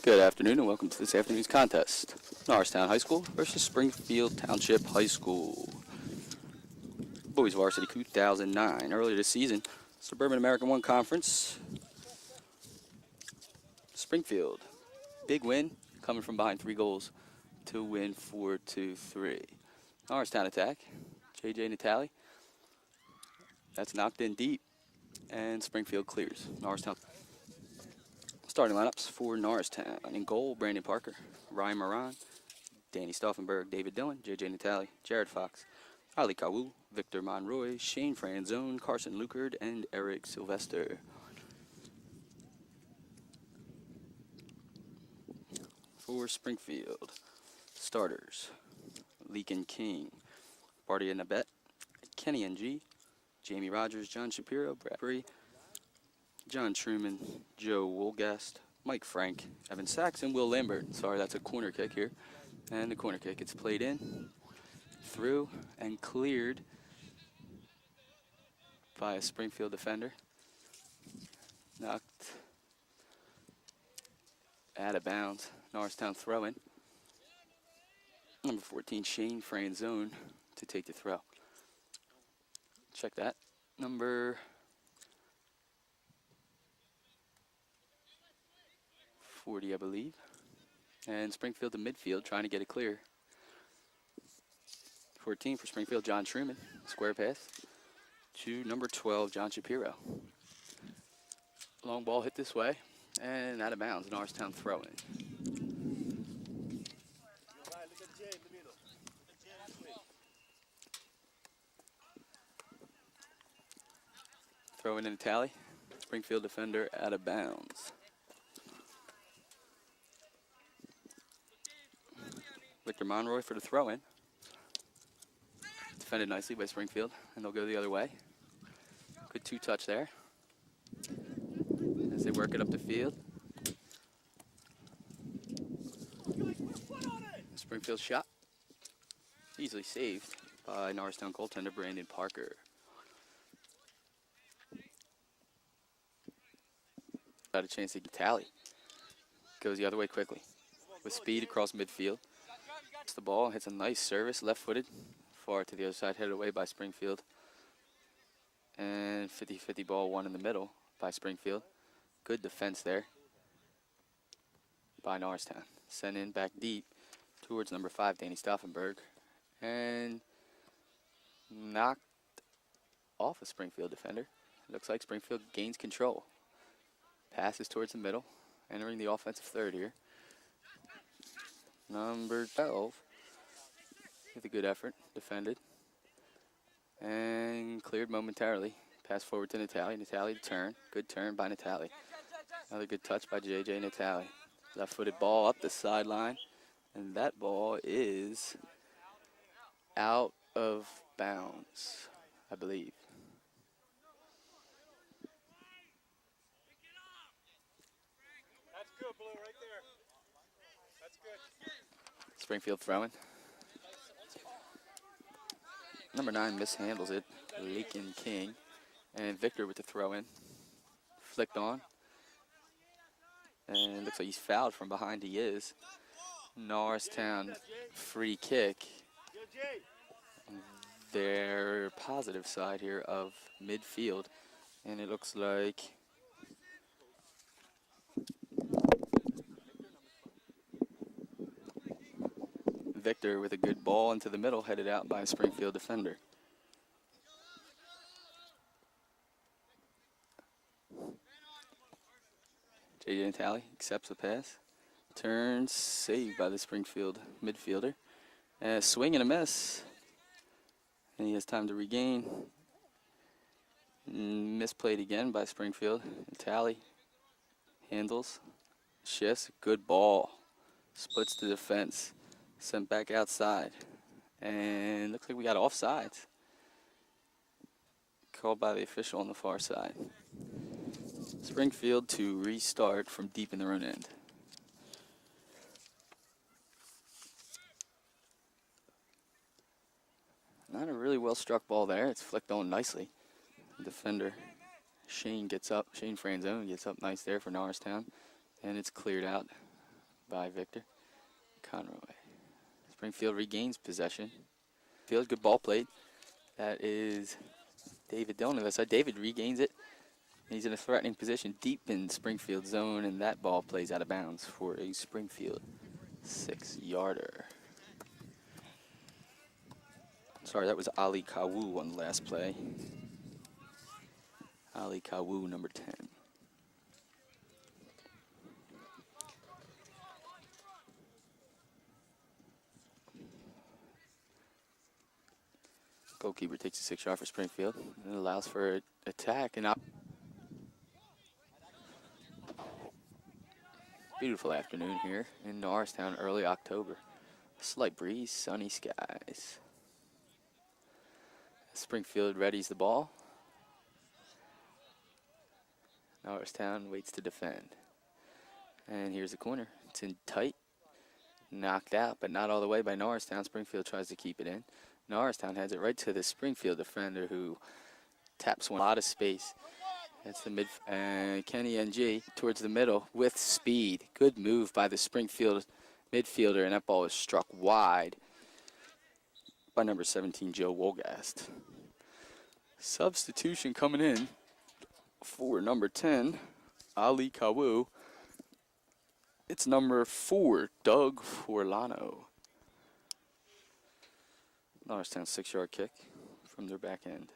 Good afternoon and welcome to this afternoon's contest. Norristown High School versus Springfield Township High School. Boys Varsity 2009. Earlier this season, Suburban American 1 Conference. Springfield, big win, coming from behind 3 goals to win 4-3. Norristown attack, J.J. Natali. That's knocked in deep, and Springfield clears. Norristown. Starting lineups for Norristown. In goal, Brandon Parker, Ryan Moran, Danny Stauffenberg, David Dillon, J.J. Natali, Jared Fox, Ali Kawu, Victor Monroy, Shane Franzone, Carson Lucard, and Eric Sylvester. For Springfield, starters, Leakin King, Barty Nabet, Kenny N.G., Jamie Rogers, John Shapiro, Brad Bree, John Truman, Joe Wolgast, Mike Frank, Evan Sachs, and Will Lambert. Sorry, that's a corner kick here. And the corner kick, it's played in, through, and cleared by a Springfield defender. Knocked out of bounds. Norristown throw-in. Number 14, Shane Franzone to take the throw. Check that. Number 40, I believe. And Springfield to midfield, trying to get it clear. 14 for Springfield, John Truman. Square pass to number 12, John Shapiro. Long ball hit this way, and out of bounds. Norristown throwing. Throwing in a tally. Springfield defender out of bounds. Victor Monroy for the throw-in. Defended nicely by Springfield, and they'll go the other way. Good two-touch there as they work it up the field. Springfield shot. Easily saved by Norristown goaltender Brandon Parker. Got a chance to tally. Goes the other way quickly with speed across midfield. The ball hits a nice service, left-footed, far to the other side, headed away by Springfield. And 50-50 ball, one in the middle by Springfield. Good defense there by Norristown. Sent in back deep towards number 5, Danny Stauffenberg. And knocked off a Springfield defender. Looks like Springfield gains control. Passes towards the middle, entering the offensive third here. Number 12, with a good effort, defended, and cleared momentarily. Pass forward to Natali. Natali turn. Good turn by Natali. Another good touch by J.J. Natali. Left-footed ball up the sideline, and that ball is out of bounds, I believe. That's good, Blue, right there. That's good. Springfield throwing. Number 9 mishandles it. Leakin King. And Victor with the throw-in. Flicked on. And looks like he's fouled from behind. He is. Norristown free kick. Their positive side here of midfield. And it looks like Victor with a good ball into the middle, headed out by a Springfield defender. J.J. Natali accepts the pass. Turns, saved by the Springfield midfielder. Swing and a miss. And he has time to regain. Misplayed again by Springfield. Natali handles, shifts, good ball. Splits the defense. Sent back outside. And looks like we got offsides. Called by the official on the far side. Springfield to restart from deep in their own end. Not a really well struck ball there. It's flicked on nicely. The defender Shane Franzone gets up nice there for Norristown. And it's cleared out by Victor Conroy. Springfield regains possession. Field, good ball played. That is David Dillon on the side. David regains it. He's in a threatening position deep in Springfield zone, and that ball plays out of bounds for a Springfield 6-yarder. Sorry, that was Ali Kawu on the last play. Ali Kawu, number 10. Goalkeeper takes a 6-yard for Springfield and allows for an attack. And beautiful afternoon here in Norristown, early October. Slight breeze, sunny skies. Springfield readies the ball. Norristown waits to defend. And here's the corner. It's in tight. Knocked out, but not all the way by Norristown. Springfield tries to keep it in. Norristown has it right to the Springfield defender who taps one. A lot of space. That's the mid. And Kenny NG towards the middle with speed. Good move by the Springfield midfielder, and that ball is struck wide by number 17, Joe Wolgast. Substitution coming in for number 10, Ali Kawu. It's number 4, Doug Forlano. Norristown 6-yard kick from their back end.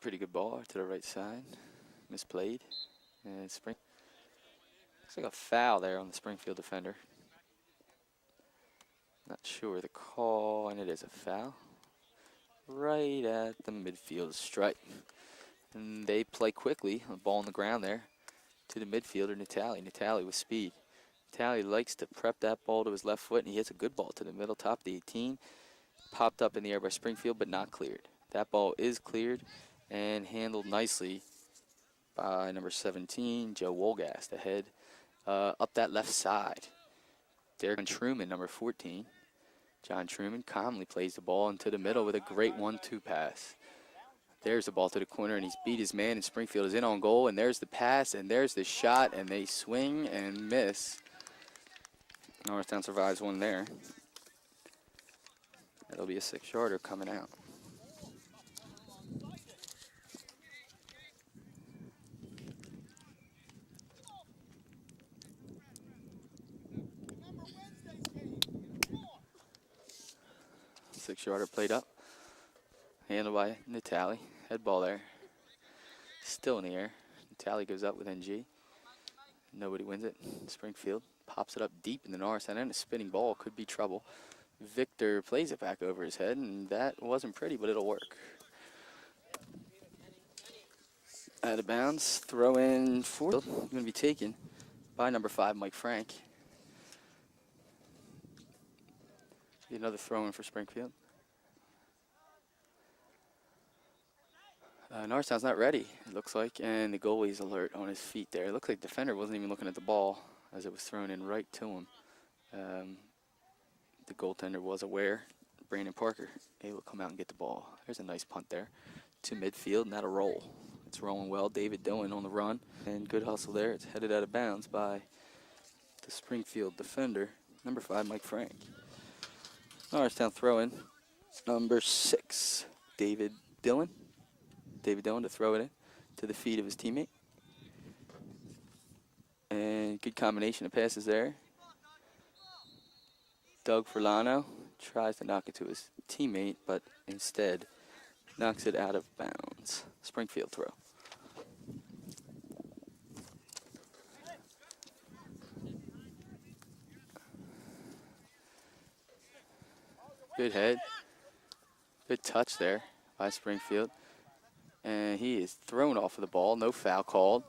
Pretty good ball to the right side. Misplayed. And looks like a foul there on the Springfield defender. Not sure the call, and it is a foul. Right at the midfield stripe. And they play quickly. A ball on the ground there to the midfielder, Natali. Natali with speed. Natali likes to prep that ball to his left foot, and he hits a good ball to the middle, top of the 18. Popped up in the air by Springfield, but not cleared. That ball is cleared and handled nicely by number 17, Joe Wolgast, ahead up that left side. Derek Truman, number 14. John Truman calmly plays the ball into the middle with a great 1-2 pass. There's the ball to the corner, and he's beat his man, and Springfield is in on goal, and there's the pass, and there's the shot, and they swing and miss. Norristown survives one there. That'll be a 6-yarder coming out. Six-yarder played up. Handled by Natali. Head ball there. Still in the air. Natali goes up with NG. Nobody wins it. Springfield pops it up deep in the Norristown end. A spinning ball could be trouble. Victor plays it back over his head, and that wasn't pretty, but it'll work. Out of bounds. Throw in for. Going to be taken by number 5, Mike Frank. Another throw in for Springfield. Norristown's not ready, it looks like, and the goalie's alert on his feet there. It looks like the defender wasn't even looking at the ball as it was thrown in right to him. The goaltender was aware. Brandon Parker able to come out and get the ball. There's a nice punt there to midfield, and that'll roll. It's rolling well. David Dillon on the run, and good hustle there. It's headed out of bounds by the Springfield defender, number 5, Mike Frank. Norristown throw-in, number 6, David Dillon. David Dillon to throw it in to the feet of his teammate. And good combination of passes there. Doug Forlano tries to knock it to his teammate, but instead knocks it out of bounds. Springfield throw. Good head. Good touch there by Springfield. And he is thrown off of the ball. No foul called.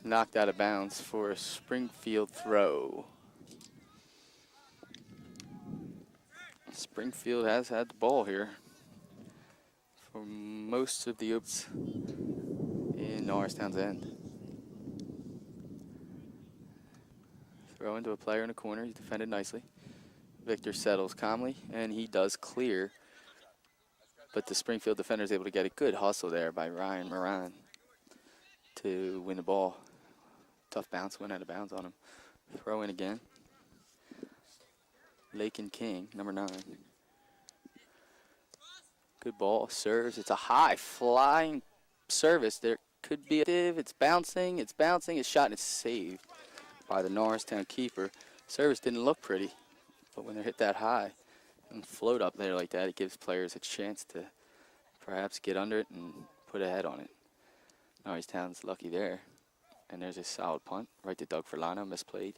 Knocked out of bounds for a Springfield throw. Springfield has had the ball here for most of the oops in Norristown's end. Throw into a player in the corner. He's defended nicely. Victor settles calmly, and he does clear but the Springfield defender is able to get a good hustle there by Ryan Moran to win the ball. Tough bounce, went out of bounds on him. Throw in again. Lakin King, number 9. Good ball, serves. It's a high flying service. There could be it's bouncing, it's shot, and it's saved by the Norristown keeper. Service didn't look pretty, but when they're hit that high and float up there like that, it gives players a chance to perhaps get under it and put a head on it. Norristown's lucky there. And there's a solid punt right to Doug Furlano, misplayed.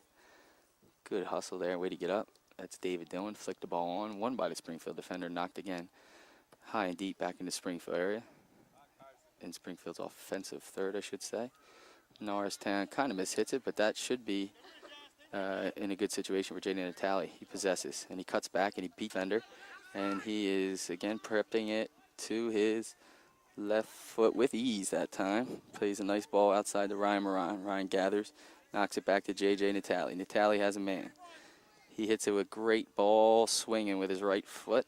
Good hustle there, way to get up. That's David Dillon, flicked the ball on, won by the Springfield defender, knocked again. High and deep back in the Springfield area. In Springfield's offensive third, I should say. Norristown kind of mishits it, but that should be in a good situation for Jaden Natale. He possesses, and he cuts back, and he beats defender. And he is, again, prepping it to his left foot with ease that time. Plays a nice ball outside to Ryan Moran. Ryan gathers, knocks it back to J.J. Natale. Natale has a man. He hits it with great ball swinging with his right foot,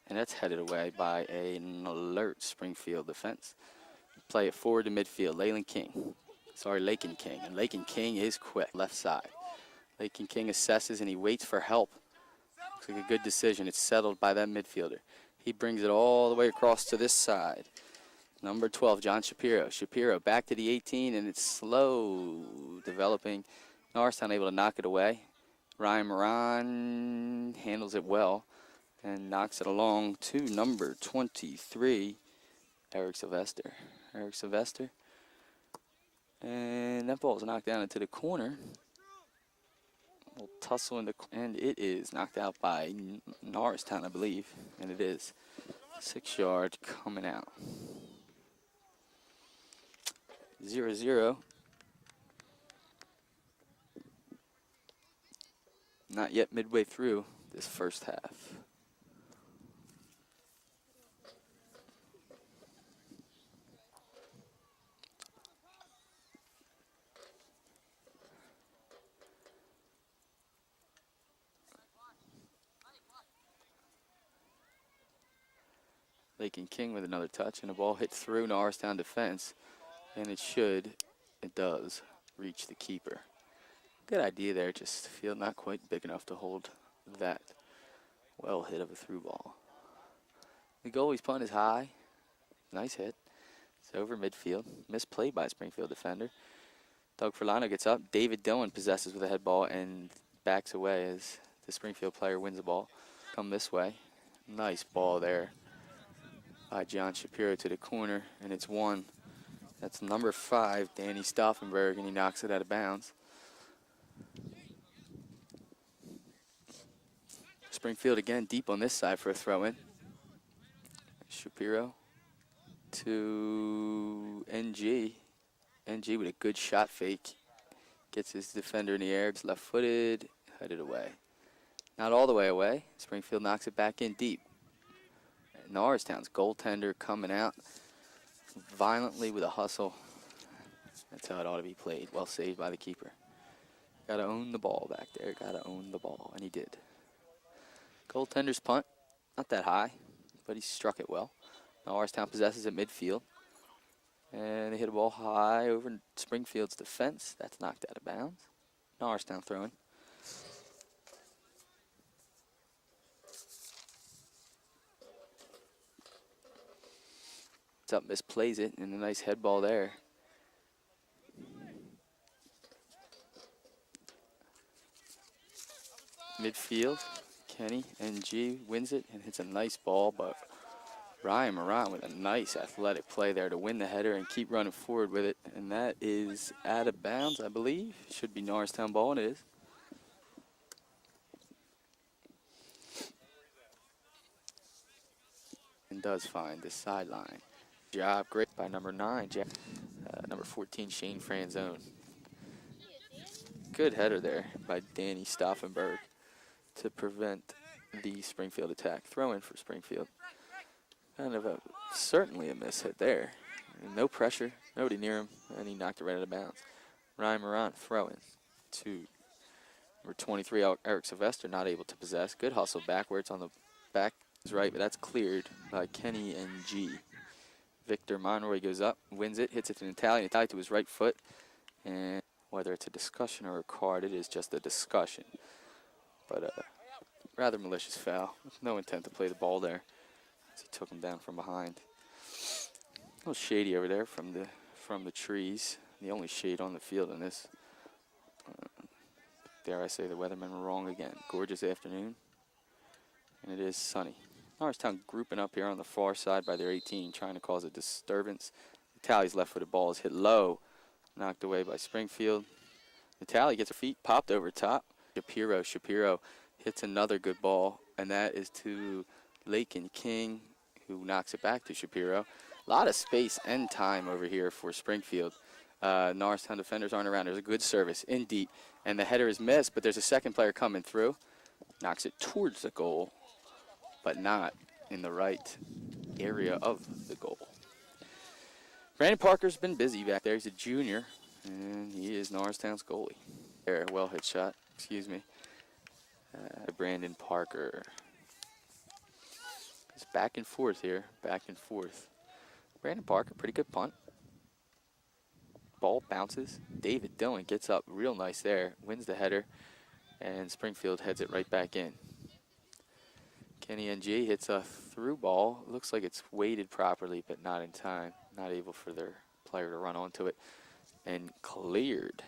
and that's headed away by an alert Springfield defense. Play it forward to midfield. Lakin King. And Lakin King is quick, left side. Lakin King assesses, and he waits for help. Looks like a good decision. It's settled by that midfielder. He brings it all the way across to this side. Number 12, John Shapiro. Shapiro back to the 18, and it's slow developing. Norristown able to knock it away. Ryan Moran handles it well and knocks it along to number 23, Eric Sylvester. And that ball is knocked down into the corner. A little tussle in the and it is knocked out by Norristown, I believe. And it is 6 yards coming out. 0-0. Not yet midway through this first half. Lakin King with another touch, and the ball hit through Norristown defense, and it does reach the keeper. Good idea there, just field not quite big enough to hold that well hit of a through ball. The goalie's punt is high. Nice hit. It's over midfield. Misplayed by a Springfield defender. Doug Furlano gets up. David Dillon possesses with a head ball and backs away as the Springfield player wins the ball. Come this way. Nice ball there by John Shapiro to the corner, and it's one. That's number 5, Danny Stauffenberg, and he knocks it out of bounds. Springfield again deep on this side for a throw-in. Shapiro to NG. NG with a good shot fake. Gets his defender in the air. It's left-footed, headed away. Not all the way away. Springfield knocks it back in deep. Norristown's goaltender coming out violently with a hustle. That's how it ought to be played. Well saved by the keeper. Got to own the ball back there. Got to own the ball, and he did. Goaltender's punt, not that high, but he struck it well. Norristown possesses at midfield. And they hit a ball high over Springfield's defense. That's knocked out of bounds. Norristown throwing. It's up, misplays it, and a nice head ball there. Midfield, Kenny, NG wins it and hits a nice ball, but Ryan Moran with a nice athletic play there to win the header and keep running forward with it. And that is out of bounds, I believe. Should be Norristown ball, and it is. And does find the sideline. Job great by number 9, number 14, Shane Franzone. Good header there by Danny Stauffenberg to prevent the Springfield attack. Throw in for Springfield. Kind of certainly a miss hit there. No pressure, nobody near him, and he knocked it right out of bounds. Ryan Moran throwing to number 23, Eric Sylvester, not able to possess. Good hustle backwards on the back Is right, but that's cleared by Kenny and G. Victor Monroy goes up, wins it, hits it to Natali. Natali to his right foot. And whether it's a discussion or a card, it is just a discussion. But rather malicious foul. No intent to play the ball there as he took him down from behind. A little shady over there from the trees. The only shade on the field in this. Dare I say the weathermen were wrong again. Gorgeous afternoon, and it is sunny. Norristown grouping up here on the far side by their 18, trying to cause a disturbance. Natali's left-footed ball is hit low, knocked away by Springfield. Natali gets her feet popped over top. Shapiro hits another good ball, and that is to Lakin King, who knocks it back to Shapiro. A lot of space and time over here for Springfield. Norristown defenders aren't around. There's a good service in deep, and the header is missed, but there's a second player coming through. Knocks it towards the goal, but not in the right area of the goal. Brandon Parker's been busy back there. He's a junior, and he is Norristown's goalie. There, well hit shot, excuse me. Brandon Parker. It's back and forth here, back and forth. Brandon Parker, pretty good punt. Ball bounces. David Dillon gets up real nice there, wins the header, and Springfield heads it right back in. Kenny NG hits a through ball. Looks like it's weighted properly, but not in time. Not able for their player to run onto it. And cleared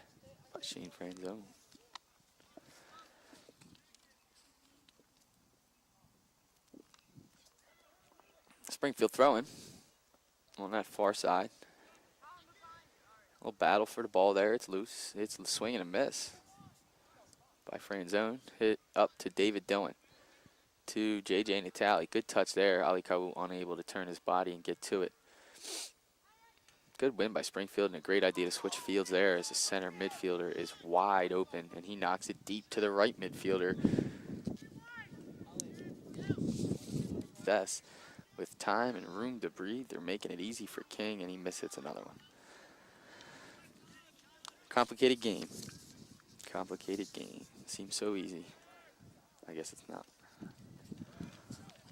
by Shane Franzone. Springfield throwing on that far side. A little battle for the ball there. It's loose. It's a swing and a miss by Franzone. Hit up to David Dillon. To JJ Natali. Good touch there. Ali Kawu unable to turn his body and get to it. Good win by Springfield, and a great idea to switch fields there as the center midfielder is wide open, and he knocks it deep to the right midfielder. Thus, with time and room to breathe, they're making it easy for King, and he mishits another one. Complicated game. Complicated game. Seems so easy. I guess it's not.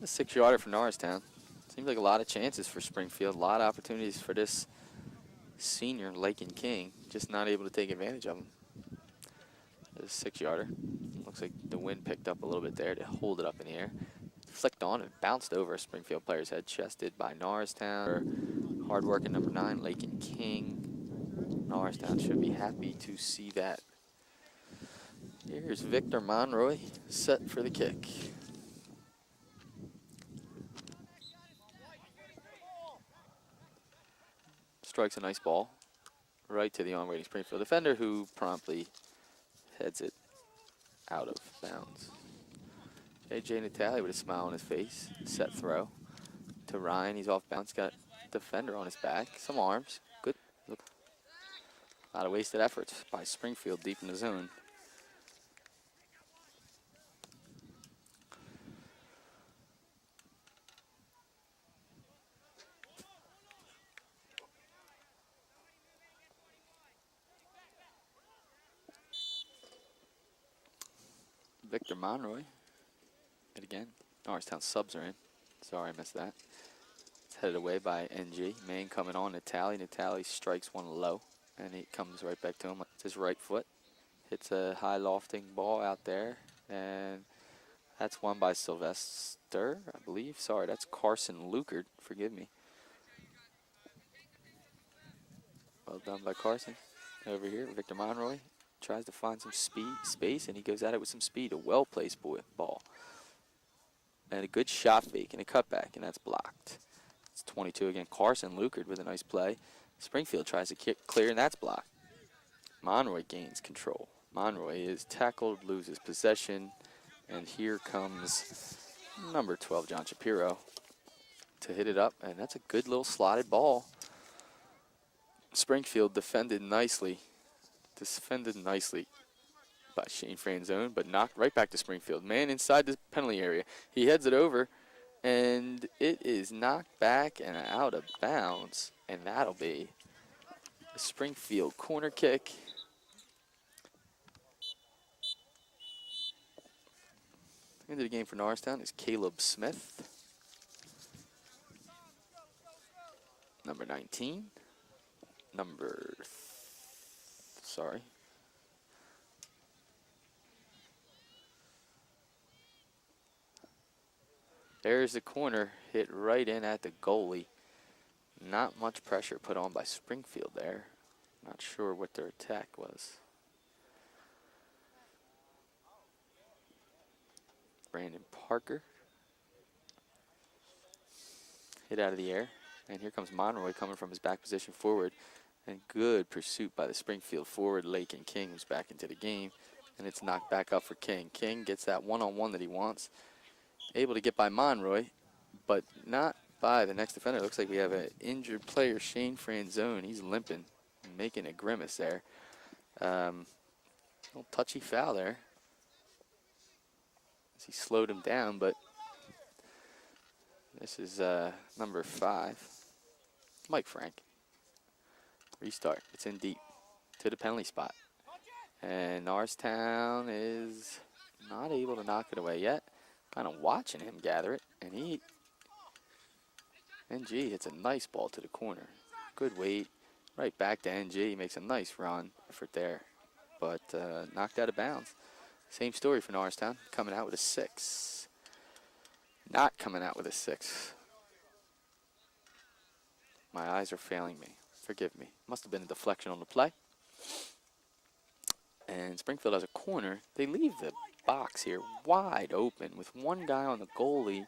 A 6-yarder for Norristown. Seems like a lot of chances for Springfield. A lot of opportunities for this senior, Lakin King. Just not able to take advantage of them. A 6-yarder. Looks like the wind picked up a little bit there to hold it up in the air. Flicked on and bounced over a Springfield player's head. Chested by Norristown. Hard-working number 9, Lakin King. Norristown should be happy to see that. Here's Victor Monroy set for the kick. Strikes a nice ball right to the on-waiting Springfield defender, who promptly heads it out of bounds. AJ Natali with a smile on his face. Set throw to Ryan. He's off bounds. Got defender on his back. Some arms. Good. Look. A lot of wasted efforts by Springfield deep in the zone. Victor Monroy. It again. Norristown subs are in. Sorry, I missed that. It's headed away by NG. Main coming on Natali. Natali strikes one low, and he comes right back to him. It's his right foot. Hits a high lofting ball out there, and that's won by Sylvester, I believe. Sorry, that's Carson Lukert. Forgive me. Well done by Carson. Over here, Victor Monroy tries to find some space, and he goes at it with some speed. A well-placed ball. And a good shot fake and a cutback, and that's blocked. It's 22 again. Carson Lukert with a nice play. Springfield tries to kick clear, and that's blocked. Monroy gains control. Monroy is tackled, loses possession, and here comes number 12, John Shapiro, to hit it up, and that's a good little slotted ball. Springfield defended nicely by Shane Franzone, but knocked right back to Springfield. Man inside the penalty area. He heads it over, and it is knocked back and out of bounds, and that'll be a Springfield corner kick. Into the game for Norristown is Caleb Smith. Number 19. Sorry. There's the corner, hit right in at the goalie. Not much pressure put on by Springfield there. Not sure what their attack was. Brandon Parker. Hit out of the air. And here comes Monroy coming from his back position forward. And good pursuit by the Springfield forward, Lakin King, who's back into the game. And it's knocked back up for King. King gets that one-on-one that he wants. Able to get by Monroy, but not by the next defender. Looks like we have an injured player, Shane Franzone. He's limping, making a grimace there. Little touchy foul there. As he slowed him down, but this is number 5, Mike Frank. Restart. It's in deep to the penalty spot. And Norristown is not able to knock it away yet. Kind of watching him gather it. And NG hits a nice ball to the corner. Good weight. Right back to NG. He makes a nice run effort there. But knocked out of bounds. Same story for Norristown. Coming out with a 6. Not coming out with a 6. My eyes are failing me. Forgive me. Must have been a deflection on the play. And Springfield has a corner. They leave the box here wide open with one guy on the goalie.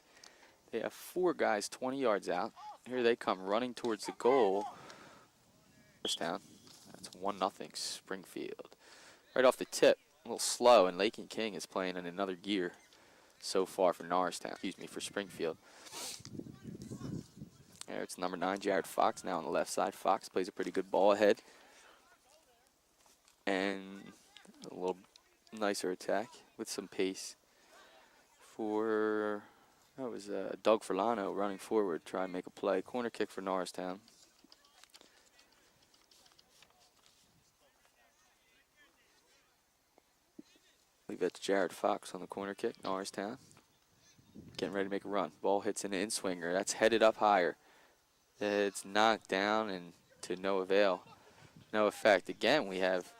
They have 4 guys 20 yards out. Here they come running towards the goal. First down. That's 1-0 Springfield. Right off the tip, a little slow, and Lakin King is playing in another gear so far for for Springfield. There it's number 9, Jared Fox, now on the left side. Fox plays a pretty good ball ahead. And a little nicer attack with some pace for, that was Doug Furlano running forward, trying to make a play. Corner kick for Norristown. I believe that's Jared Fox on the corner kick, Norristown. Getting ready to make a run. Ball hits an in-swinger. That's headed up higher. It's knocked down and to no avail. No effect. Again, we have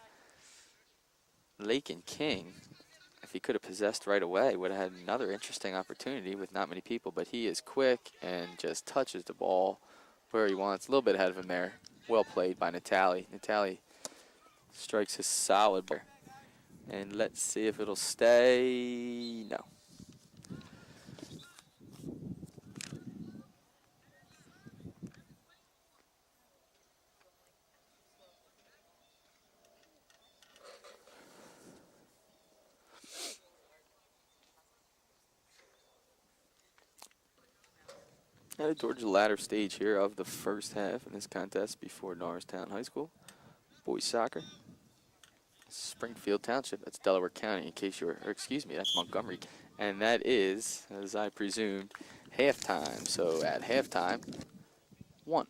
Lakin King. If he could have possessed right away, would have had another interesting opportunity with not many people, but he is quick and just touches the ball where he wants. A little bit ahead of him there. Well played by Natali. Natali strikes a solid there. And let's see if it'll stay. No. Headed towards the latter stage here of the first half in this contest before Norristown High School. Boys soccer. Springfield Township, that's Delaware County, in case you were, or excuse me, that's Montgomery. And that is, as I presumed, halftime. So at halftime, 1.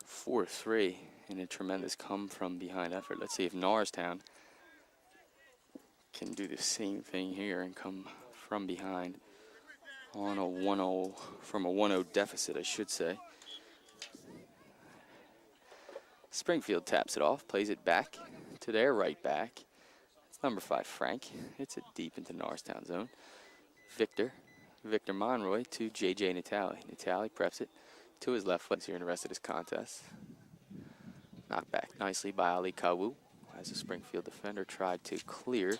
Four, 3 in a tremendous come from behind effort. Let's see if Norristown can do the same thing here and come from behind on a 1-0, from a 1-0 deficit, I should say. Springfield taps it off, plays it back to their right back. It's number 5, Frank. Hits it deep into Norristown zone. Victor Monroy to JJ Natali. Natali preps it to his left foot here in the rest of this contest. Knocked back nicely by Ali Kawu as the Springfield defender tried to clear.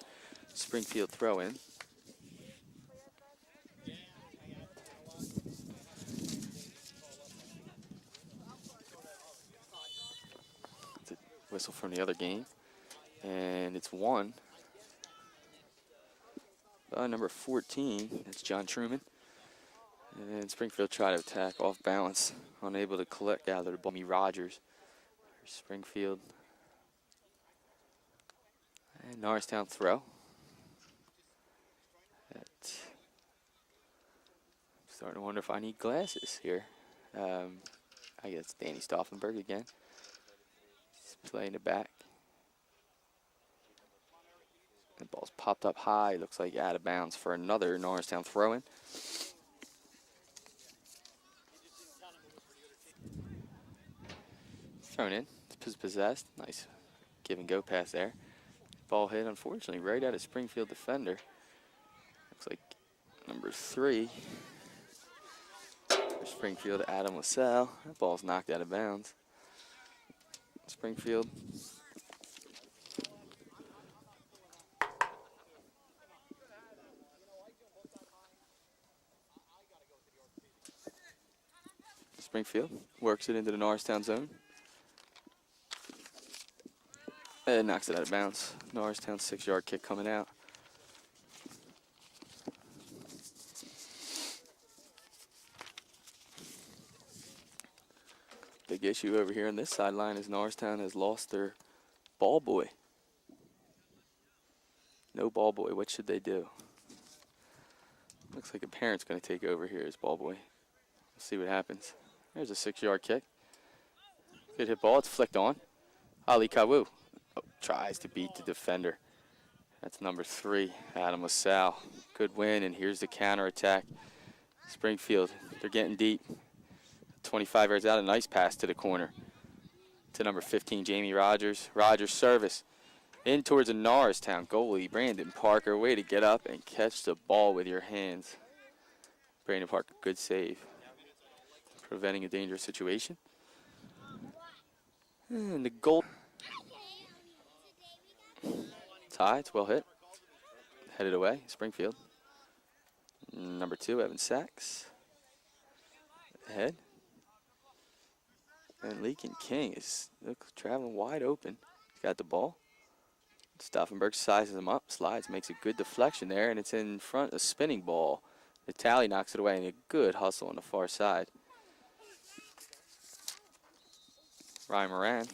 Springfield throw in. It's a whistle from the other game. And it's 1. Number 14, that's John Truman. And Springfield tried to attack off balance, unable to gather the ball. Jamie Rogers for Springfield. And Norristown throw. Starting to wonder if I need glasses here. I guess Danny Stauffenberg again. He's playing it back. The ball's popped up high. Looks like out of bounds for another Norristown throw-in. Thrown in. It's possessed. Nice give and go pass there. Ball hit, unfortunately, right at a Springfield defender. Looks like number 3 for Springfield, Adam LaSalle. That ball's knocked out of bounds. Springfield. Springfield works it into the Norristown zone. And knocks it out of bounds. Norristown 6-yard kick coming out. Big issue over here on this sideline is Norristown has lost their ball boy. No ball boy. What should they do? Looks like a parent's going to take over here as ball boy. We'll see what happens. There's a 6-yard kick. Good hit ball. It's flicked on. Ali Kawu tries to beat the defender. That's number 3, Adam LaSalle. Good win, and here's the counterattack. Springfield, they're getting deep. 25 yards out, a nice pass to the corner. To number 15, Jamie Rogers. Rogers service. In towards the Norristown goalie, Brandon Parker. Way to get up and catch the ball with your hands. Brandon Parker, good save. Preventing a dangerous situation. And the goal. Tie, it's well hit. Headed away, Springfield. Number 2, Evan Sachs. Ahead. And Leakin King is traveling wide open. He's got the ball. Stauffenberg sizes him up, slides, makes a good deflection there, and it's in front, a spinning ball. Natali knocks it away, and a good hustle on the far side. Ryan Moran,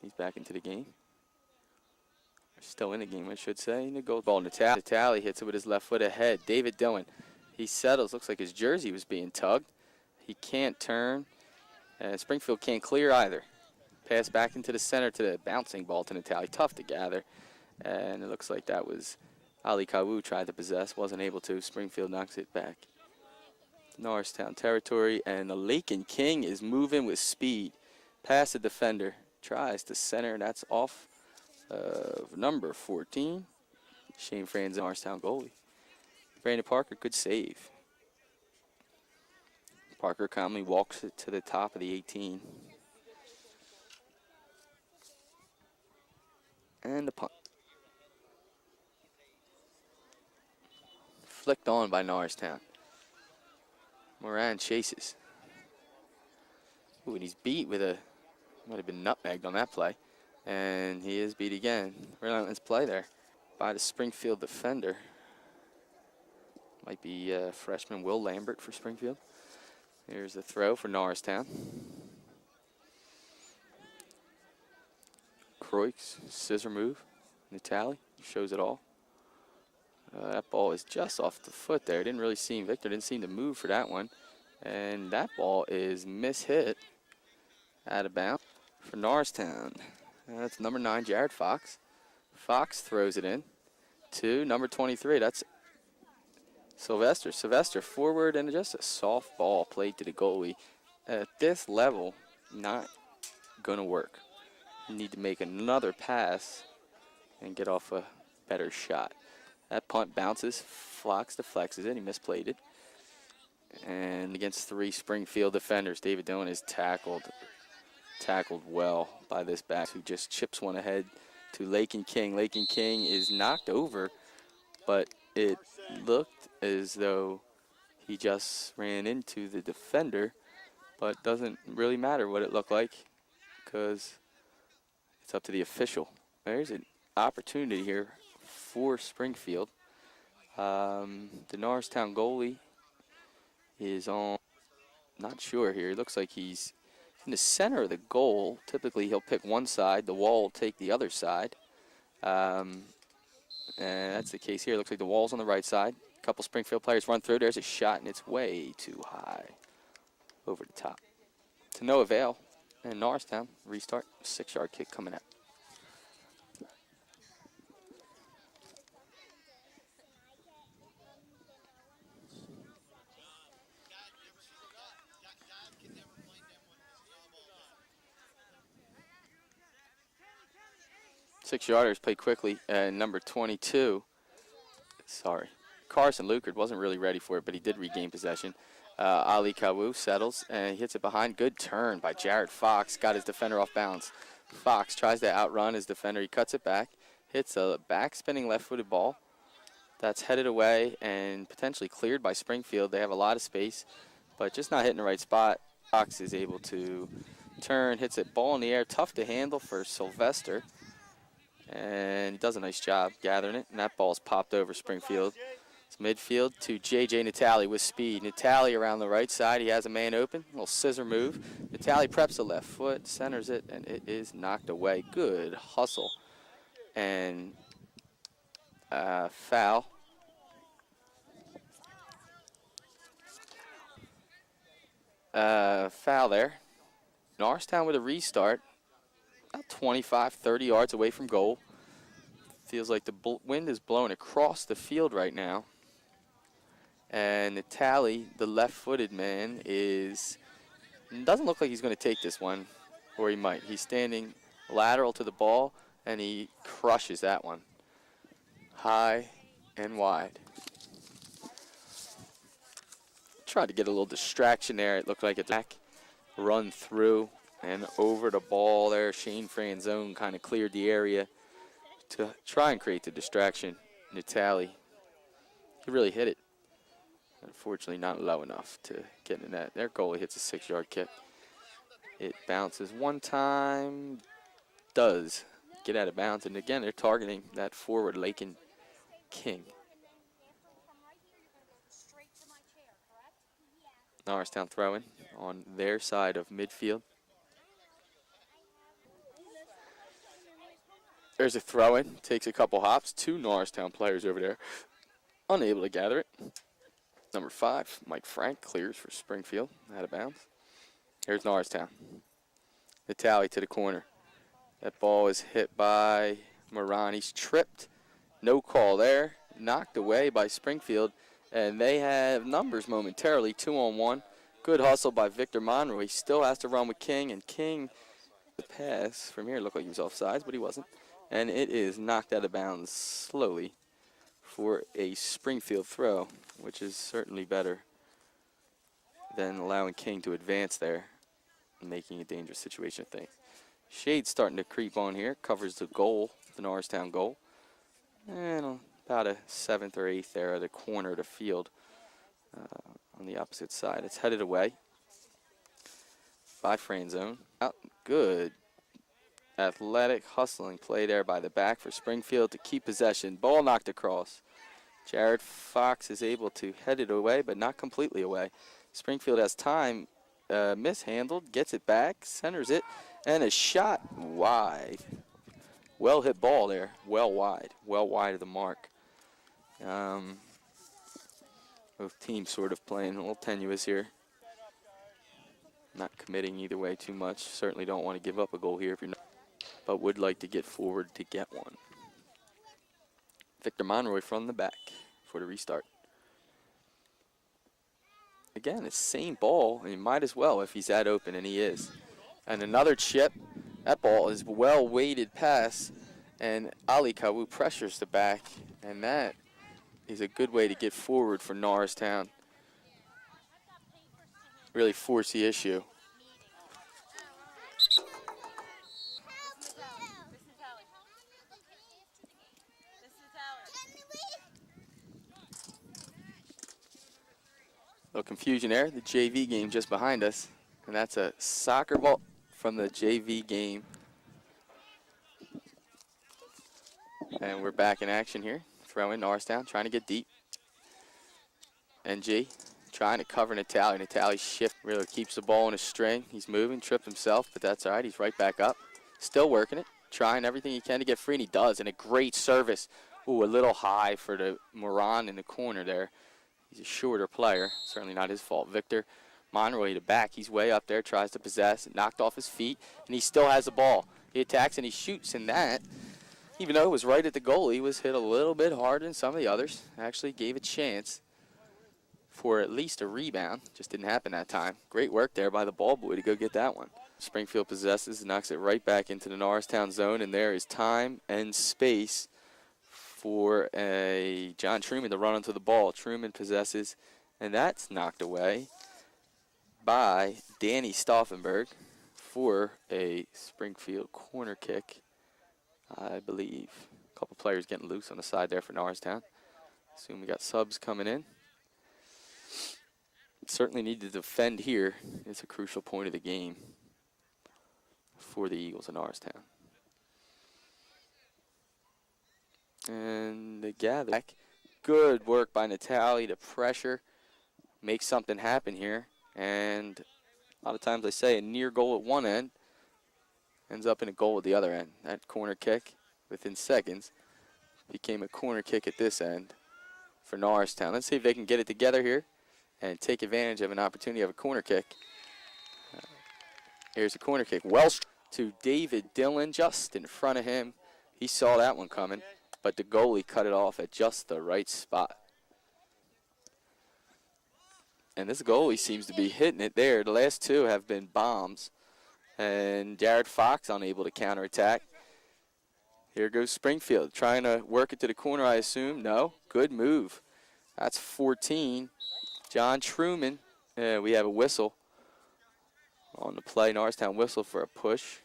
he's back into the game. Still in the game, I should say. And the goal ball, Natali hits it with his left foot ahead. David Dillon, he settles. Looks like his jersey was being tugged. He can't turn. And Springfield can't clear either. Pass back into the center to the bouncing ball to Natali. Tough to gather. And it looks like that was Ali Kawu tried to possess. Wasn't able to. Springfield knocks it back. Norristown territory. And the Lakin King is moving with speed. Past the defender. Tries to center. And that's off of number 14. Shane Franz, Norristown goalie. Brandon Parker, good save. Parker calmly walks it to the top of the 18. And the punt. Flicked on by Norristown. Moran chases. Ooh, and he's beat with a, might have been nutmegged on that play. And he is beat again. Relentless play there by the Springfield defender. Might be freshman Will Lambert for Springfield. Here's the throw for Norristown. Croix, scissor move. Natali shows it all. That ball is just off the foot there. Didn't really seem, Victor didn't seem to move for that one. And that ball is mishit out of bounds for Norristown. That's number 9, Jared Fox. Fox throws it in to number 23. That's Sylvester. Sylvester forward, and just a soft ball played to the goalie. At this level, not going to work. You need to make another pass and get off a better shot. That punt bounces. Fox deflects it. He misplayed it. And against 3 Springfield defenders, David Dillon is tackled well by this back, who just chips one ahead to Lakin King. Lakin King is knocked over, but it looked as though he just ran into the defender, but doesn't really matter what it looked like because it's up to the official. There's an opportunity here for Springfield. The Norristown goalie is on, not sure here. It looks like he's in the center of the goal. Typically, he'll pick one side. The wall will take the other side. And that's the case here. Looks like the wall's on the right side. A couple Springfield players run through. There's a shot, and it's way too high over the top. To no avail. And Norristown, restart, 6-yard kick coming out. Six-yarders played quickly. Number 22, sorry, Carson Lukard wasn't really ready for it, but he did regain possession. Ali Kawu settles, and he hits it behind. Good turn by Jared Fox. Got his defender off bounds. Fox tries to outrun his defender. He cuts it back. Hits a back-spinning left-footed ball. That's headed away and potentially cleared by Springfield. They have a lot of space, but just not hitting the right spot. Fox is able to turn, hits it ball in the air. Tough to handle for Sylvester. And he does a nice job gathering it, and that ball's popped over Springfield. It's midfield to J.J. Natali with speed. Natali around the right side. He has a man open. A little scissor move. Natali preps the left foot, centers it, and it is knocked away. Good hustle. And foul. Foul there. Norristown with a restart. About 25, 30 yards away from goal. Feels like the wind is blowing across the field right now. And Natali, the left-footed man, doesn't look like he's going to take this one, or he might. He's standing lateral to the ball, and he crushes that one. High and wide. Tried to get a little distraction there. It looked like a back run through and over the ball there. Shane Franzone kind of cleared the area to try and create the distraction. Natali, he really hit it. Unfortunately, not low enough to get in the net. Their goalie hits a 6-yard kick. It bounces one time, does get out of bounds, and again, they're targeting that forward, Lakin King. Norristown throwing on their side of midfield. There's a throw-in, takes a couple hops. Two Norristown players over there, unable to gather it. Number 5, Mike Frank, clears for Springfield, out of bounds. Here's Norristown. Natali to the corner. That ball is hit by Moran. He's tripped. No call there. Knocked away by Springfield. And they have numbers momentarily, 2-on-1. Good hustle by Victor Monroe. He still has to run with King, and King, the pass from here looked like he was offsides, but he wasn't. And it is knocked out of bounds slowly for a Springfield throw, which is certainly better than allowing King to advance there and making a dangerous situation of things. Shade's starting to creep on here, covers the goal, the Norristown goal. And about a 7th or 8th there at the corner of the field on the opposite side. It's headed away by Franzone. Out, good athletic hustling play there by the back for Springfield to keep possession. Ball knocked across. Jared Fox is able to head it away, but not completely away. Springfield has time, mishandled, gets it back, centers it, and a shot wide. Well hit ball there, well wide of the mark. Both teams sort of playing a little tenuous here. Not committing either way too much. Certainly don't want to give up a goal here if you're not, but would like to get forward to get one. Victor Monroy from the back for the restart. Again, it's same ball, and he might as well if he's that open, and he is. And another chip. That ball is well-weighted pass, and Ali Kawu pressures the back, and that is a good way to get forward for Norristown. Really force the issue. Little confusion there. The JV game just behind us, and that's a soccer ball from the JV game. And we're back in action here. Throw in Norristown, trying to get deep. NG trying to cover Natali. Natali shift really keeps the ball in a string. He's moving, tripped himself, but that's all right. He's right back up. Still working it, trying everything he can to get free, and he does. And a great service. Ooh, a little high for the Moran in the corner there. He's a shorter player. Certainly not his fault. Victor Monroy to back. He's way up there, tries to possess, knocked off his feet, and he still has the ball. He attacks and he shoots, and that, even though it was right at the goal, he was hit a little bit harder than some of the others. Actually gave a chance for at least a rebound. Just didn't happen that time. Great work there by the ball boy to go get that one. Springfield possesses, knocks it right back into the Norristown zone, and there is time and space for a John Truman to run onto the ball. Truman possesses, and that's knocked away by Danny Stauffenberg for a Springfield corner kick, I believe. A couple players getting loose on the side there for Norristown. Assume we got subs coming in. Certainly need to defend here. It's a crucial point of the game for the Eagles in Norristown. And the gather back. Good work by Natali to pressure, make something happen here. And a lot of times I say a near goal at one end ends up in a goal at the other end. That corner kick within seconds became a corner kick at this end for Norristown. Let's see if they can get it together here and take advantage of an opportunity of a corner kick. Here's a corner kick. Well to David Dillon just in front of him. He saw that one coming, but the goalie cut it off at just the right spot. And this goalie seems to be hitting it there. The last two have been bombs. And Jared Fox unable to counterattack. Here goes Springfield trying to work it to the corner, I assume. No, good move. That's 14. John Truman, we have a whistle on the play. Norristown whistle for a push.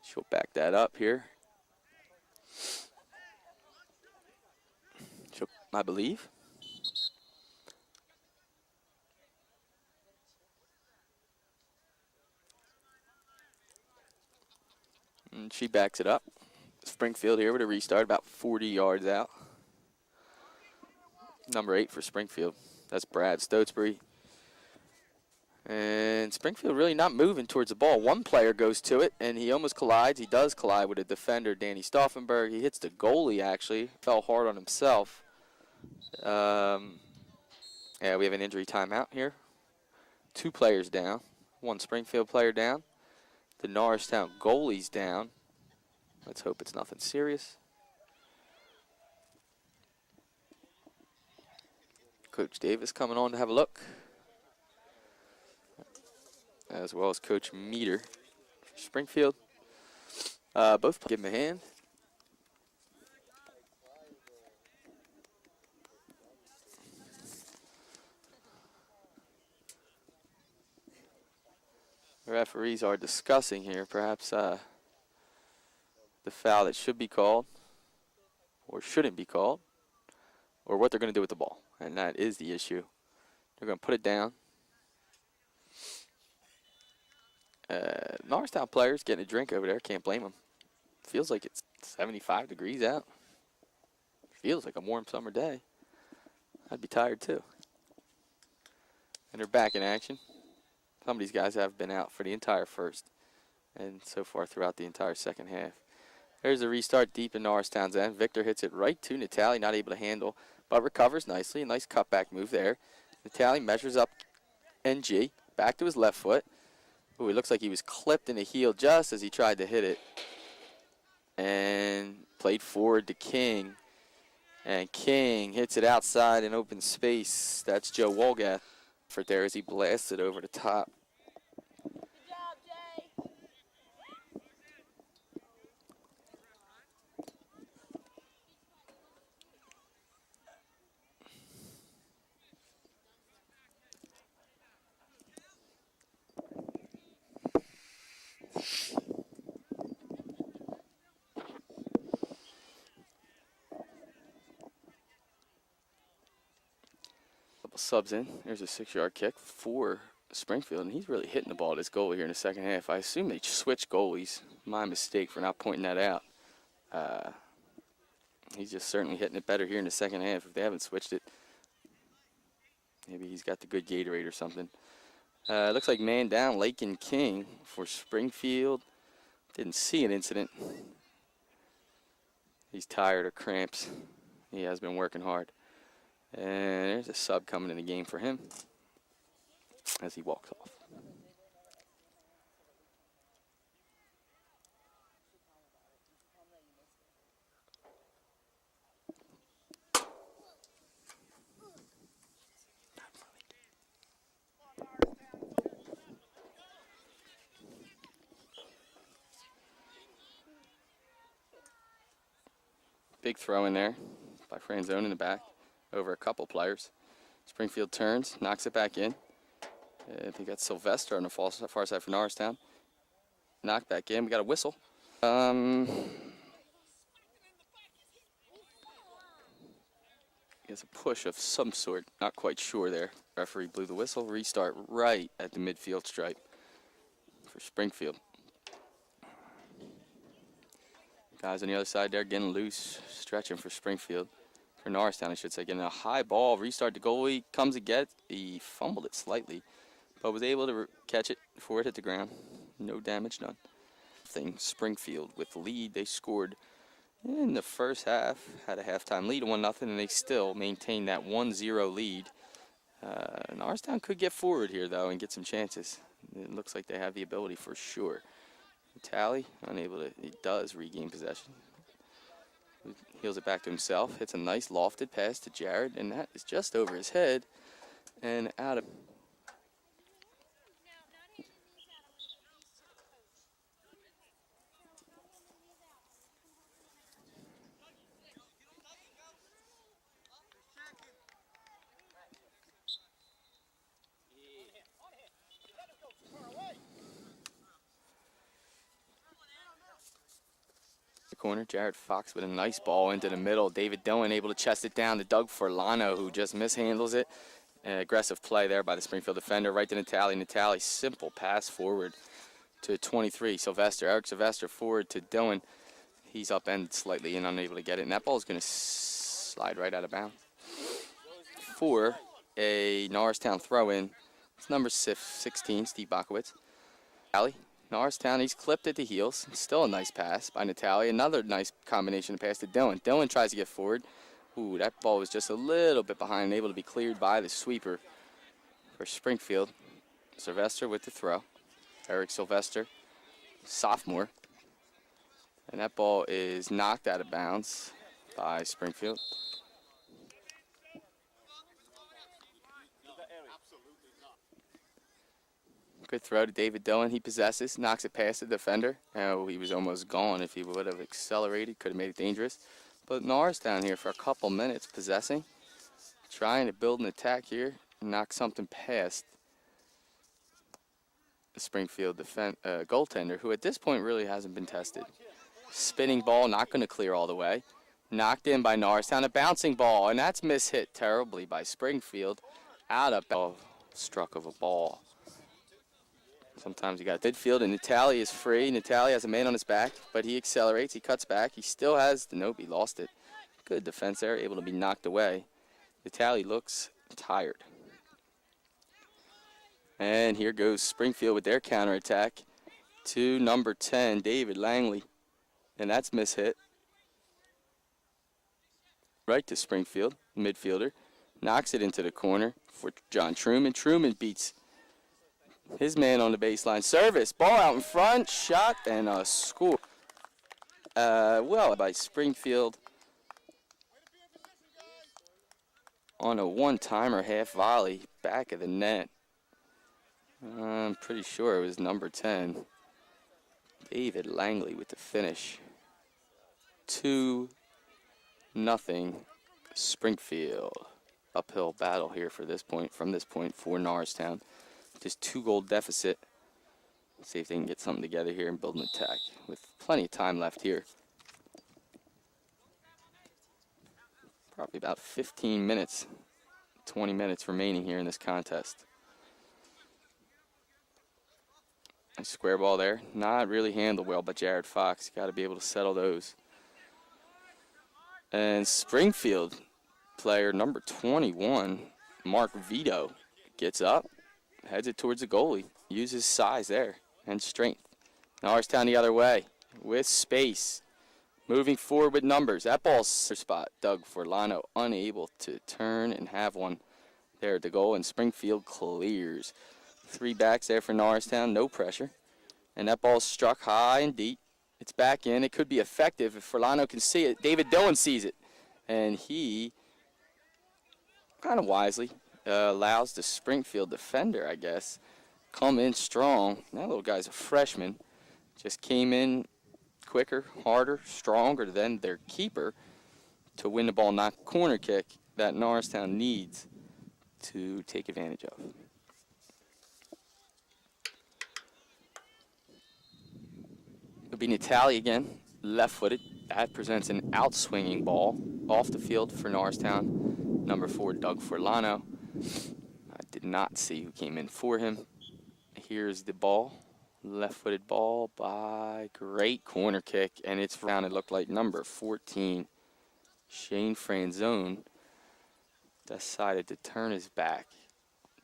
She'll back that up here. I believe. And she backs it up. Springfield here with a restart, about 40 yards out. Number 8 for Springfield. That's Brad Stotesbury. And Springfield really not moving towards the ball. One player goes to it, and he almost collides. He does collide with a defender, Danny Stauffenberg. He hits the goalie, actually. Fell hard on himself. Yeah, we have an injury timeout here. 2 players down. 1 Springfield player down. The Norristown goalie's down. Let's hope it's nothing serious. Coach Davis coming on to have a look, as well as Coach Meter for Springfield. Both give him a hand. The referees are discussing here, perhaps the foul that should be called or shouldn't be called, or what they're going to do with the ball. And that is the issue. They're going to put it down. Norristown players getting a drink over there. Can't blame them. Feels like it's 75 degrees out. Feels like a warm summer day. I'd be tired too. And they're back in action. Some of these guys have been out for the entire first and so far throughout the entire second half. There's a restart deep in Norristown's end. Victor hits it right to Natali, not able to handle, but recovers nicely. A nice cutback move there. Natali measures up NG, back to his left foot. Ooh, it looks like he was clipped in the heel just as he tried to hit it. And played forward to King. And King hits it outside in open space. That's Joe Wolgath for there as he blasts it over the top. Subs in. There's a 6-yard kick for Springfield, and he's really hitting the ball at his goal here in the second half. I assume they switched goalies. My mistake for not pointing that out. He's just certainly hitting it better here in the second half if they haven't switched it. Maybe he's got the good Gatorade or something. Looks like man down, Lakin King for Springfield. Didn't see an incident. He's tired or cramps. He has been working hard. And there's a sub coming in the game for him as he walks off. Big throw in there by Franzone in the back over a couple players. Springfield turns, knocks it back in. I think that's Sylvester on the far side for Norristown. Knocked back in. We got a whistle. It's a push of some sort. Not quite sure there. Referee blew the whistle. Restart right at the midfield stripe for Springfield. Guys on the other side there getting loose, stretching for Springfield. For Norristown, I should say. Getting a high ball. Restart the goalie. Comes to get it. He fumbled it slightly, but was able to catch it before it hit the ground. No damage done. Springfield with the lead. They scored in the first half. Had a halftime lead of 1-0, and they still maintain that 1-0 lead. Norristown could get forward here, though, and get some chances. It looks like they have the ability for sure. Tally, unable to, he does regain possession. Heels it back to himself. Hits a nice lofted pass to Jared, and that is just over his head and out of. Corner, Jared Fox with a nice ball into the middle. David Dillon able to chest it down to Doug Forlano, who just mishandles it. Aggressive play there by the Springfield defender, right to Natali. Natali, simple pass forward to 23, Sylvester. Eric Sylvester forward to Dillon. He's upended slightly and unable to get it, and that ball is going to slide right out of bounds. For a Norristown throw-in, it's number 16, Steve Bakowitz. Natali. Norristown, he's clipped at the heels. Still a nice pass by Natalia. Another nice combination pass to Dillon. Dillon tries to get forward. Ooh, that ball was just a little bit behind, able to be cleared by the sweeper for Springfield. Sylvester with the throw. Eric Sylvester, sophomore. And that ball is knocked out of bounds by Springfield. Good throw to David Dillon. He possesses, knocks it past the defender. Oh, he was almost gone if he would have accelerated. Could have made it dangerous. But Norristown here for a couple minutes possessing. Trying to build an attack here. Knock something past the Springfield goaltender, who at this point really hasn't been tested. Spinning ball, not going to clear all the way. Knocked in by Norristown. A bouncing ball, and that's mishit terribly by Springfield. Out of struck of a ball. Sometimes you got midfield, and Natali is free. Natali has a man on his back, but he accelerates. He cuts back. He still has the nope. He lost it. Good defense there, able to be knocked away. Natali looks tired. And here goes Springfield with their counterattack to number 10, David Langley. And that's mishit. Right to Springfield, midfielder. Knocks it into the corner for John Truman. Truman beats his man on the baseline. Service, ball out in front, shot, and a score. Well, by Springfield on a one-timer half volley, back of the net. I'm pretty sure it was number 10, David Langley with the finish. 2-0 Springfield. Uphill battle here from this point for Norristown. Just 2-goal deficit. Let's see if they can get something together here and build an attack with plenty of time left here. Probably about 15 minutes, 20 minutes remaining here in this contest. A square ball there. Not really handled well by Jared Fox. Got to be able to settle those. And Springfield player number 21, Mark Vito gets up, heads it towards the goalie, uses size there and strength. Norristown the other way with space. Moving forward with numbers. That ball's spot. Doug Forlano unable to turn and have one there at the goal, and Springfield clears. 3 backs there for Norristown, no pressure. And that ball's struck high and deep. It's back in. It could be effective if Forlano can see it. David Dillon sees it. And he, kind of wisely, allows the Springfield defender, I guess, come in strong. That little guy's a freshman. Just came in quicker, harder, stronger than their keeper to win the ball, not corner kick that Norristown needs to take advantage of. It'll be Natali again, left-footed. That presents an outswinging ball off the field for Norristown. Number 4, Doug Forlano. I did not see who came in for him. Here's the ball. Left-footed ball by great corner kick, and it's round. It looked like number 14, Shane Franzone, decided to turn his back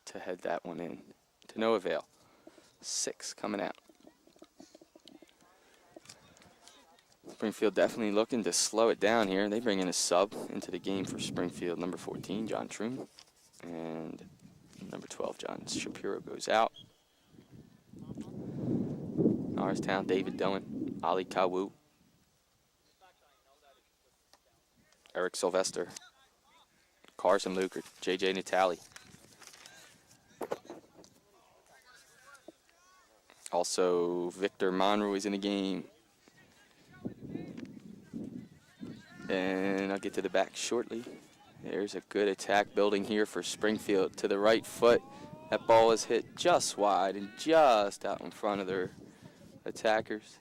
to head that one in. To no avail. 6 coming out. Springfield definitely looking to slow it down here. They bring in a sub into the game for Springfield. Number 14, John Truman. And number 12, John Shapiro goes out. Norristown, David Dillon, Ali Kawu, Eric Sylvester, Carson Luker, J.J. Natali. Also, Victor Monroe is in the game. And I'll get to the back shortly. There's a good attack building here for Springfield. To the right foot, that ball is hit just wide and just out in front of their attackers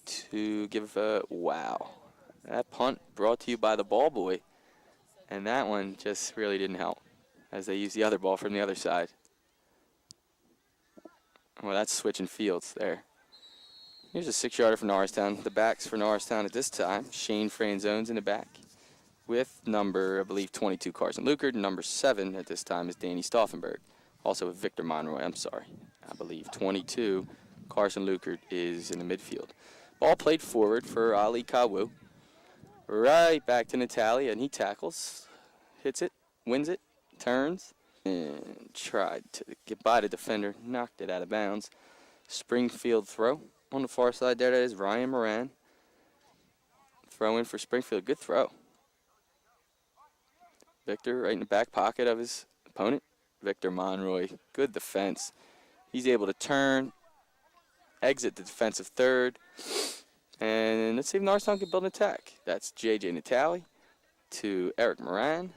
to give a wow. That punt brought to you by the ball boy. And that one just really didn't help as they used the other ball from the other side. Well, that's switching fields there. Here's a 6-yarder for Norristown. The backs for Norristown at this time. Shane Franzone's in the back with number, I believe, 22, Carson Lukert. And number 7 at this time is Danny Stauffenberg. Also with Victor Monroy, I'm sorry. I believe 22, Carson Lukert is in the midfield. Ball played forward for Ali Kawu. Right back to Natali, and he tackles, hits it, wins it, turns, and tried to get by the defender, knocked it out of bounds. Springfield throw. On the far side there, that is Ryan Moran. Throw in for Springfield. Good throw. Victor right in the back pocket of his opponent. Victor Monroy. Good defense. He's able to turn, exit the defensive third. And let's see if Norristown can build an attack. That's J.J. Natali to Eric Moran.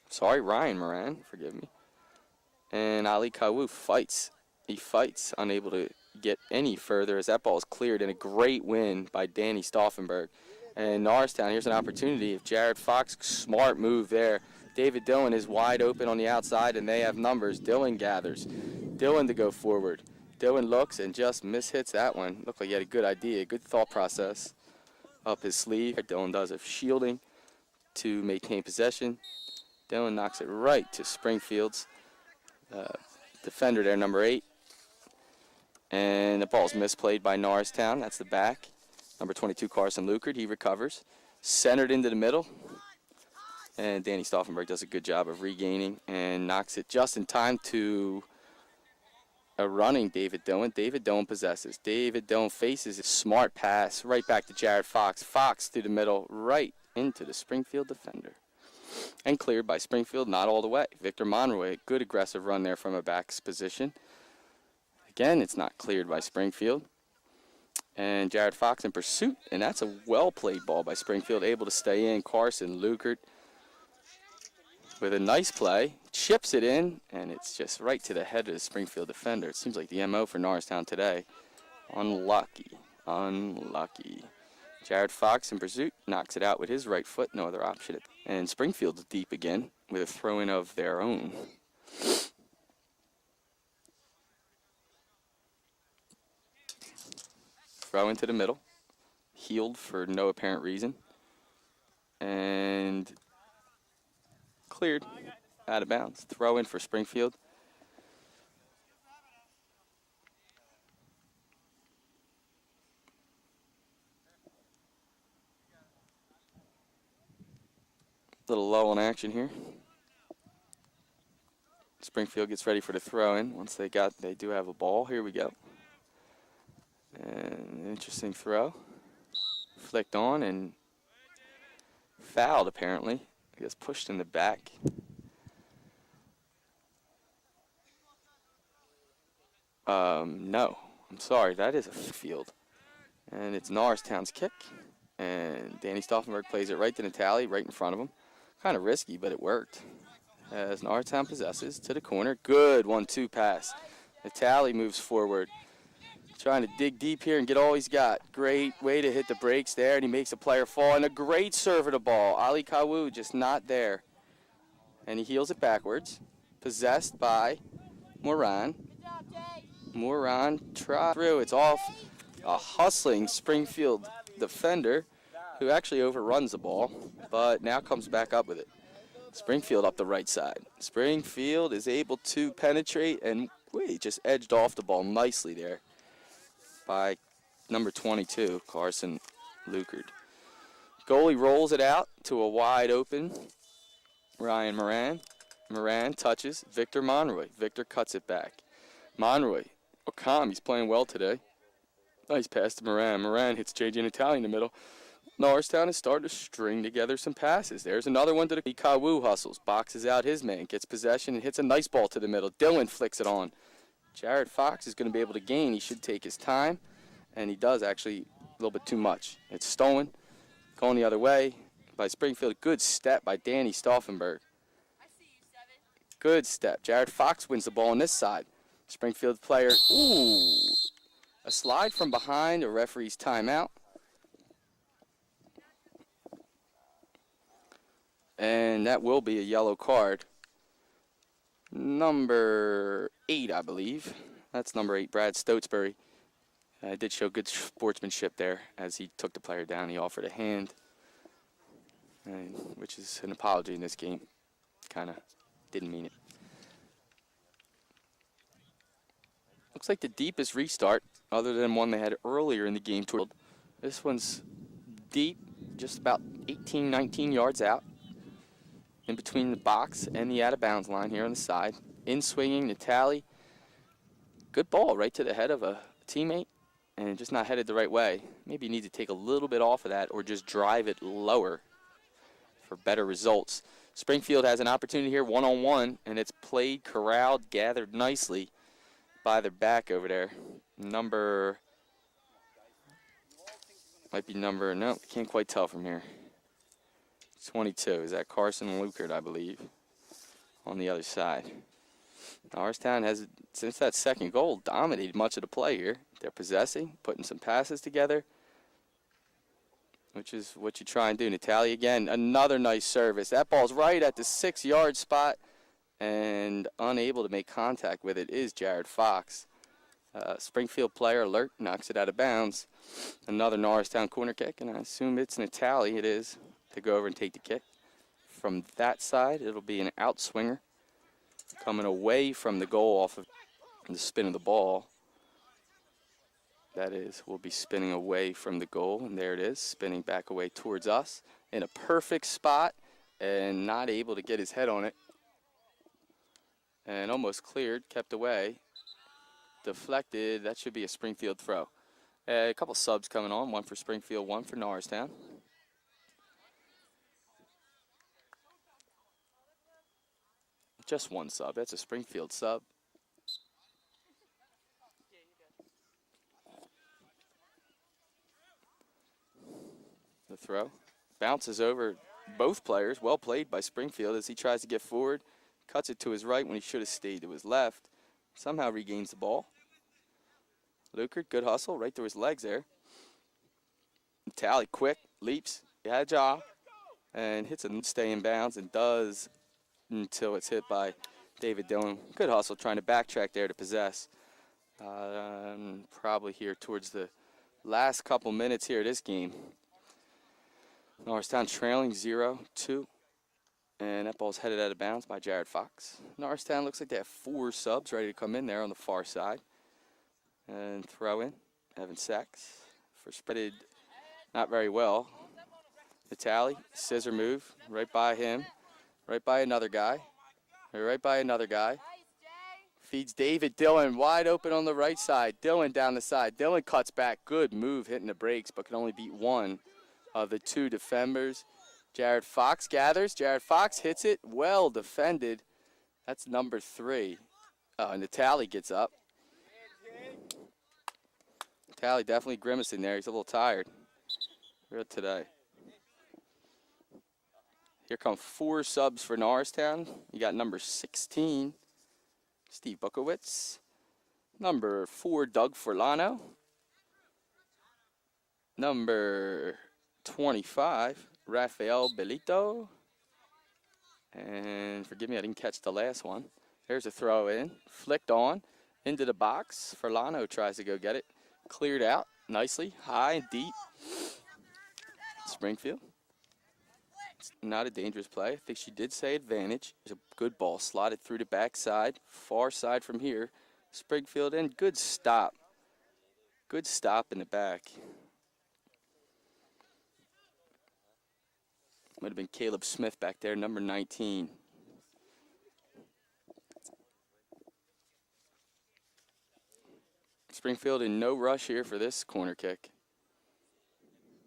Sorry, Ryan Moran. Forgive me. And Ali Kawu fights. He fights, unable to get any further as that ball is cleared, and a great win by Danny Stauffenberg. And Norristown, here's an opportunity. If Jared Fox, smart move there. David Dillon is wide open on the outside, and they have numbers. Dillon gathers. Dillon to go forward. Dillon looks and just mishits that one. Looked like he had a good idea, good thought process up his sleeve. Dillon does a shielding to maintain possession. Dillon knocks it right to Springfield's defender there, number 8. And the ball's misplayed by Norristown. That's the back. Number 22, Carson Lukert. He recovers. Centered into the middle. And Danny Stauffenberg does a good job of regaining and knocks it just in time to a running David Dillon. David Dillon possesses. David Dillon faces a smart pass right back to Jared Fox. Fox through the middle, right into the Springfield defender. And cleared by Springfield, not all the way. Victor Monroy, good aggressive run there from a back's position. Again, it's not cleared by Springfield. And Jared Fox in pursuit, and that's a well-played ball by Springfield, able to stay in. Carson Lukert with a nice play, chips it in, and it's just right to the head of the Springfield defender. It seems like the MO for Norristown today. Unlucky, unlucky. Jared Fox in pursuit, knocks it out with his right foot, no other option. And Springfield's deep again with a throw-in of their own. Throw into the middle, healed for no apparent reason, and cleared. out of bounds. Throw in for Springfield. Little lull in action here. Springfield gets ready for the throw in. Once they do have a ball. Here we go. And an interesting throw. Flicked on and fouled apparently. I guess pushed in the back. No. I'm sorry. That is a field. And it's Norristown's kick. And Danny Stauffenberg plays it right to Natali, right in front of him. Kind of risky, but it worked. As Norristown possesses to the corner. Good 1-2 pass. Natali moves forward. Trying to dig deep here and get all he's got. Great way to hit the brakes there, and he makes a player fall. And a great serve of the ball. Ali Kawu just not there. And he heels it backwards. Possessed by Moran. Moran try through. It's off a hustling Springfield defender who actually overruns the ball, but now comes back up with it. Springfield up the right side. Springfield is able to penetrate, and wait, just edged off the ball nicely there by number 22, Carson Lukard. Goalie rolls it out to a wide open Ryan Moran. Moran touches Victor Monroy. Victor cuts it back. Monroy, he's playing well today. Nice pass to Moran. Moran hits J.J. Natali in the middle. Norristown is starting to string together some passes. There's another one to the Kawu hustles. Boxes out his man. Gets possession and hits a nice ball to the middle. Dylan flicks it on. Jared Fox is going to be able to gain. He should take his time. And he does actually a little bit too much. It's stolen. Going the other way by Springfield. Good step by Danny Stauffenberg. Good step. Jared Fox wins the ball on this side. Springfield player. Ooh. A slide from behind. A referee's timeout. And that will be a yellow card. Number 8, I believe. That's number 8, Brad Stotesbury. Did show good sportsmanship there as he took the player down. He offered a hand, which is an apology in this game. Kind of didn't mean it. Looks like the deepest restart, other than one they had earlier in the game. This one's deep, just about 18, 19 yards out. In between the box and the out-of-bounds line here on the side. In swinging, Natali. Good ball right to the head of a teammate, and just not headed the right way. Maybe you need to take a little bit off of that or just drive it lower for better results. Springfield has an opportunity here, one-on-one, and it's played, corralled, gathered nicely by their back over there. No, can't quite tell from here. 22. Is that Carson Lukard, I believe, on the other side. Norristown has, since that second goal, dominated much of the play here. They're possessing, putting some passes together, which is what you try and do. Natali again, another nice service. That ball's right at the 6-yard spot, and unable to make contact with it is Jared Fox. Springfield player alert, knocks it out of bounds. Another Norristown corner kick, and I assume it's Natali. It is. To go over and take the kick. From that side, it'll be an outswinger coming away from the goal off of the spin of the ball. That is, we'll be spinning away from the goal, and there it is, spinning back away towards us in a perfect spot and not able to get his head on it. And almost cleared, kept away, deflected. That should be a Springfield throw. A couple subs coming on, one for Springfield, one for Norristown. Just one sub. That's a Springfield sub. The throw. Bounces over both players. Well played by Springfield as he tries to get forward. Cuts it to his right when he should have stayed to his left. Somehow regains the ball. Lukard, good hustle. Right through his legs there. Tally, quick. Leaps. Got a job. And hits a stay in bounds and does until it's hit by David Dillon. Good hustle trying to backtrack there to possess. Probably here towards the last couple minutes here of this game. Norristown trailing 0-2. And that ball's headed out of bounds by Jared Fox. Norristown looks like they have 4 subs ready to come in there on the far side. And throw in. Evan Sachs for spreaded not very well. Natali, scissor move, right by him. Right by another guy. Right by another guy. Feeds David Dillon wide open on the right side. Dillon down the side. Dillon cuts back. Good move hitting the brakes, but can only beat one of the 2 defenders. Jared Fox gathers. Jared Fox hits it. Well defended. That's number 3. Natali gets up. Natali definitely grimacing there. He's a little tired. Real today. Here come 4 subs for Norristown. You got number 16, Steve Bukowitz. Number 4, Doug Forlano. Number 25, Rafael Belito. And forgive me, I didn't catch the last one. There's a throw in, flicked on, into the box. Forlano tries to go get it. Cleared out nicely, high and deep. Springfield. It's not a dangerous play. I think she did say advantage. There's a good ball slotted through the backside, far side from here. Springfield in, good stop. Good stop in the back. Might have been Caleb Smith back there, number 19. Springfield in no rush here for this corner kick.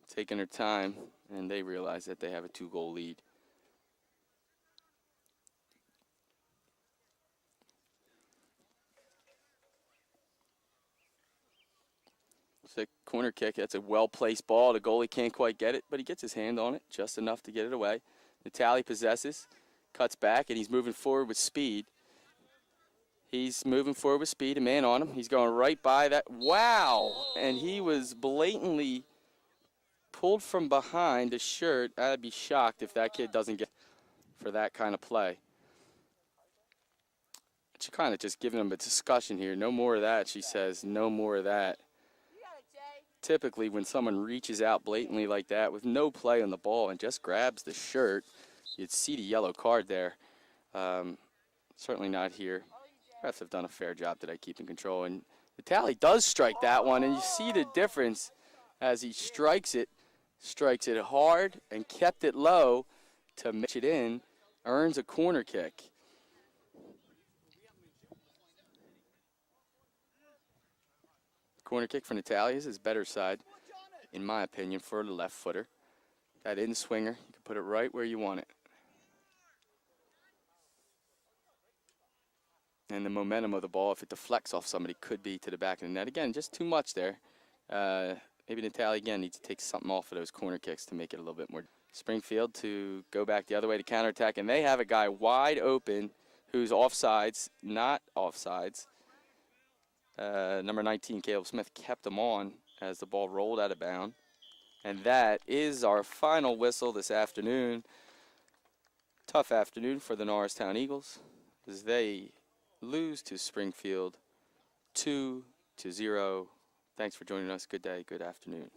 Taking their time, and they realize that they have a 2-goal lead. It's a corner kick. That's a well-placed ball. The goalie can't quite get it, but he gets his hand on it just enough to get it away. Natali possesses, cuts back, and he's moving forward with speed. He's moving forward with speed. A man on him. He's going right by that. Wow! And he was blatantly pulled from behind the shirt. I'd be shocked if that kid doesn't get for that kind of play. She's kind of just giving him a discussion here. No more of that, she says. No more of that. Typically, when someone reaches out blatantly like that with no play on the ball and just grabs the shirt, you'd see the yellow card there. Certainly not here. Refs have done a fair job today keeping control. And Natali does strike that one, and you see the difference as he strikes it hard and kept it low to match it in, earns a corner kick. Corner kick for Natali is his better side, in my opinion, for the left footer. That in swinger, you can put it right where you want it. And the momentum of the ball, if it deflects off somebody, could be to the back of the net. Again, just too much there. Maybe Natali, again, needs to take something off of those corner kicks to make it a little bit more. Springfield to go back the other way to counterattack, and they have a guy wide open who's offsides, not offsides. Number 19, Caleb Smith, kept him on as the ball rolled out of bounds. And that is our final whistle this afternoon. Tough afternoon for the Norristown Eagles as they lose to Springfield 2-0. Thanks for joining us. Good day, good afternoon.